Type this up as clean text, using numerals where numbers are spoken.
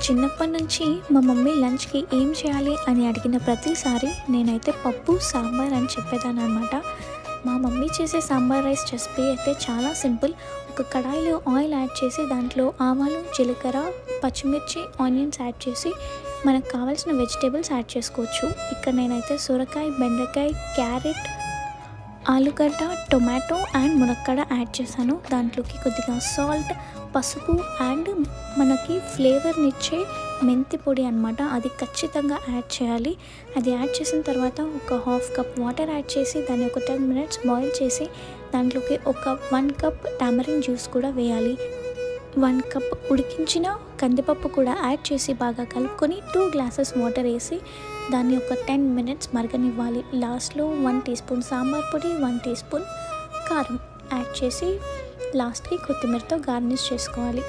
చిన్నప్పటి నుంచి మా మమ్మీ లంచ్‌కి ఏం చేయాలి అని అడిగిన ప్రతిసారి నేనైతే పప్పు, సాంబార్ అని చెప్పేదాన్ని అనమాట. మా మమ్మీ చేసే సాంబార్ రైస్ రెసిపీ అయితే చాలా సింపుల్. ఒక కడాయిలో ఆయిల్ యాడ్ చేసి దాంట్లో ఆవాలు, జీలకర్ర, పచ్చిమిర్చి, ఆనియన్స్ యాడ్ చేసి మనకు కావాల్సిన వెజిటేబుల్స్ యాడ్ చేసుకోవచ్చు. ఇక్కడ నేనైతే సొరకాయ, బెండకాయ, క్యారెట్, ఆలుగడ్డ, టొమాటో అండ్ మునక్కాడ యాడ్ చేశాను. దాంట్లోకి కొద్దిగా సాల్ట్, పసుపు అండ్ మనకి ఫ్లేవర్నిచ్చే మెంతి పొడి అనమాట, అది ఖచ్చితంగా యాడ్ చేయాలి. అది యాడ్ చేసిన తర్వాత ఒక హాఫ్ కప్ వాటర్ యాడ్ చేసి దాన్ని ఒక 10 మినిట్స్ బాయిల్ చేసి దాంట్లోకి ఒక 1 కప్ టామరిన్ జ్యూస్ కూడా వేయాలి. 1 కప్ ఉడికించిన కందిపప్పు కూడా యాడ్ చేసి బాగా కలుపుకొని 2 గ్లాసెస్ వాటర్ వేసి దాన్ని ఒక 10 మినిట్స్ మరగనివ్వాలి. లాస్ట్లో 1 టీ స్పూన్ సాంబార్ పొడి, 1 టీ స్పూన్ కారం యాడ్ చేసి లాస్ట్కి కొత్తిమీరతో గార్నిష్ చేసుకోవాలి.